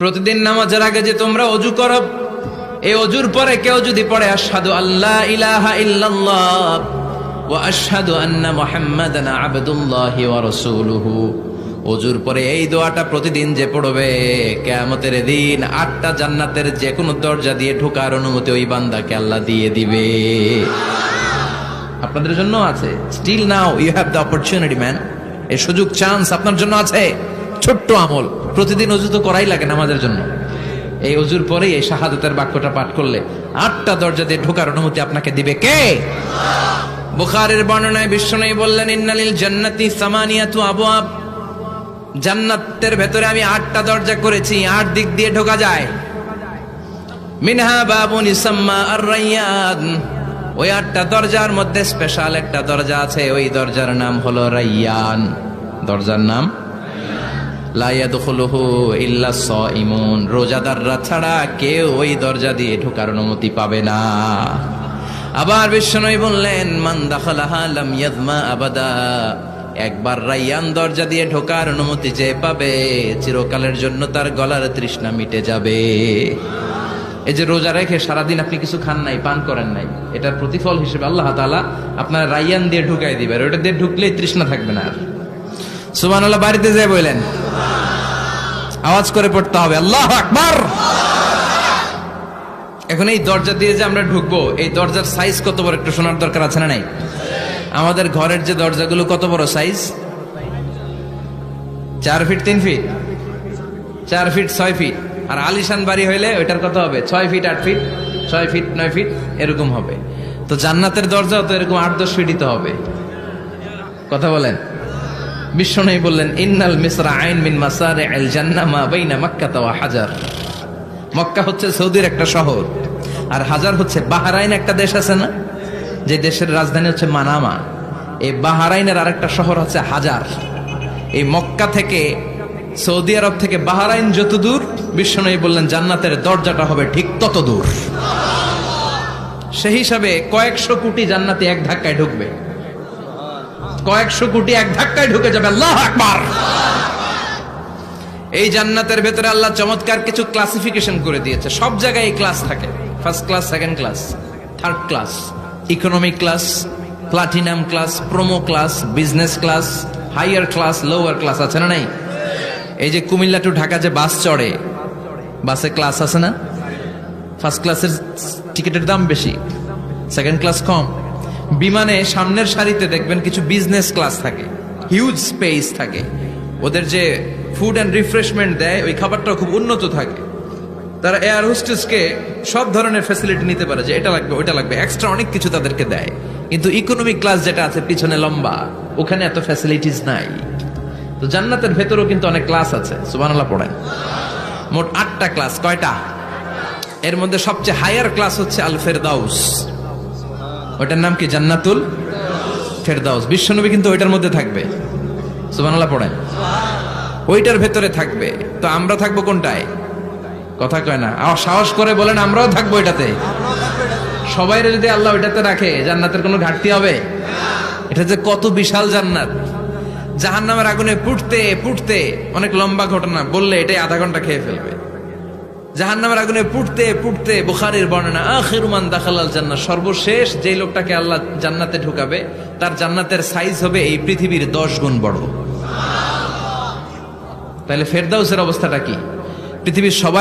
প্রতিদিন নামাজের আগে যে তোমরা ওযু করো, এই ওযুর পরে কেউ যদি পড়ে আশহাদু আল্লা ইলাহা ইল্লাল্লাহ ওয়া আশহাদু আন্না মুহাম্মাদান আবদুল্লাহি ওয়া রাসূলুহু, ওযুর পরে এই দোয়াটা প্রতিদিন যে পড়বে, কিয়ামতের দিন 8টা জান্নাতের যে কোনো দরজা দিয়ে ঢোকার অনুমতি ওই বান্দাকে আল্লাহ দিয়ে দিবে। আপনাদের জন্য আছে। Still now you have the opportunity man. এই সুযোগ, চান্স আপনার জন্য আছে। ছোট্ট আমল, প্রতিদিন ওযু তো করাই লাগে নামাজের জন্য। এই ওযুর পরেই এই শাহাদাতের বাক্যটা পাঠ করলে 8টা দরজা দিয়ে ঢোকার অনুমতি আপনাকে দিবে কে? বুখারীর বর্ণনায় বিশ্বনবী বললেন, ইন্নালিল জান্নাতি সামানিয়াতু আবওয়াব, জান্নাতের ভেতরে আমি 8টা দরজা করেছি, 8 দিক দিয়ে ঢোকা যায়। মিনহা বাবুন ইসাম্মা আর-রায়্যান, ওই 8টা দরজার মধ্যে স্পেশাল একটা দরজা আছে, ওই দরজার নাম হলো রায়্যান। দরজার নাম লা ইয়াদখুলুহু ইল্লা সাইমুন, রোজাদাররা ছাড়া কেউ ওই দরজা দিয়ে ঢোকার অনুমতি পাবে না। আবার বিশ্বনবী বললেন, মান দাখালাহা লাম ইয়াযমা আবাদা, একবার রায়্যান দরজা দিয়ে ঢোকার অনুমতি যে পাবে, চিরকালের জন্য তার গলার তৃষ্ণা মিটে যাবে। এই যে রোজা রেখে সারাদিন আপনি কিছু খান নাই, পান করেন নাই, এটার প্রতিফল হিসেবে আল্লাহ তাআলা আপনার রায়্যান দিয়ে ঢুকাই দিবে, আর ওটা দিয়ে ঢুকলেই তৃষ্ণা থাকবে না আর। সুবহানাল্লাহ। বাড়িতে যেয়ে বলেন, আওয়াজ করে পড়তে হবে আল্লাহু আকবার। এখন এই দরজা দিয়ে যে আমরা ঢুকবো, এই দরজার সাইজ কত বড় একটু শোনার দরকার আছে না নাই? আমাদের ঘরের যে দরজাগুলো কত বড় size? 4 feet 3 feet, 4 feet 6 feet. আর আলিশান বাড়ি হইলে ওইটার কত হবে? 6 ফিট 8 ফিট, 6 ফিট 9 ফিট এরকম হবে। তো জান্নাতের দরজাও তো এরকম 8-10 ফিটই তো হবে। কথা বলেন। বিশ্বনবী বললেন, ইন্নাল মিসরাআইন মিন মাসারি'ল জান্নাহ মা বাইনা মক্কা ওয়া হাজার। মক্কা হচ্ছে সৌদির একটা শহর, আর হাজার হচ্ছে বাহরাইন, একটা দেশ আছে না, যে দেশের রাজধানী হচ্ছে মানামা। এই বাহরাইনের আরেকটা শহর হচ্ছে হাজার। এই মক্কা থেকে, সৌদি আরব থেকে বাহরাইন যত দূর, বিশ্বনবী বললেন জান্নাতের দরজাটা হবে ঠিক তত দূর। সেই হিসাবে কয়েকশো কোটি জান্নাতি এক ধাক্কায় ঢুকবে, কয়েকশো কোটি এক ধাক্কায় ঢুকে যাবে। আল্লাহু আকবার। এই জান্নাতের ভেতরে আল্লাহ চমৎকার কিছু ক্লাসিফিকেশন করে দিয়েছে। সব জায়গায় এই ক্লাস থাকে, first class, second class, third class, economic class, platinum class, promo class, business class, higher class, lower class, আছে না নাই? এই যে কুমিল্লা টু ঢাকা যে বাস চড়ে, বাসে ক্লাস আছে না? ফার্স্ট ক্লাসের টিকিটের দাম বেশি, সেকেন্ড ক্লাস কম। বিমানে সামনের সারিতে দেখবেন কিছু বিজনেস ক্লাস থাকে, হিউজ স্পেস থাকে, ওদের যে ফুড অ্যান্ড রিফ্রেশমেন্ট দেয়, ওই খাবারটাও খুব উন্নত থাকে। তারা এয়ার হোস্টেসকে সব ধরনের ফ্যাসিলিটি নিতে পারে, যে এটা লাগবে ওইটা লাগবে, এক্সট্রা অনেক কিছু তাদেরকে দেয়। কিন্তু ইকোনমিক ক্লাস যেটা আছে পিছনে লম্বা, ওখানে এত ফ্যাসিলিটিস নাই। তো জান্নাতের ভেতরেও কিন্তু অনেক ক্লাস আছে। সুবহানাল্লাহ পড়েন। মোট 8টা ক্লাস। কয়টা? এর মধ্যে সবচেয়ে হায়ার ক্লাস হচ্ছে আল ফেরদাউস। ওটার নাম কি? জান্নাতুল ফেরদাউস। বিশ্বনবী কিন্তু ওইটার মধ্যে থাকবে। সুবহানাল্লাহ পড়েন। ওইটার ভেতরে থাকবে। তো আমরা থাকবো কোনটায়? কথা কয় না, সাহস করে বলেন আমরাও থাকবো এটাতে। সবাই যদি আল্লাহ ওইটাতে রাখে, জান্নাতের কোনো ঘাটতি হবে? এটা যে কত বিশাল জান্নাত! জাহান্নামের আগুনে পুড়তে পুড়তে, অনেক লম্বা ঘটনা, বললে এটাই আধা ঘন্টা খেয়ে ফেলবে। জাহান্নামের আগুনে পুড়তে পুড়তে, বুখারীর বর্ণনা, আখিরু মান দাখালাল জান্নাহ, সর্বশেষ যে লোকটাকে আল্লাহ জান্নাতে ঢুকাবে, তার জান্নাতের সাইজ হবে এই পৃথিবীর 10 গুণ বড়। তাহলে ফেরদাউসের অবস্থাটা কি? পৃথিবীর সবাই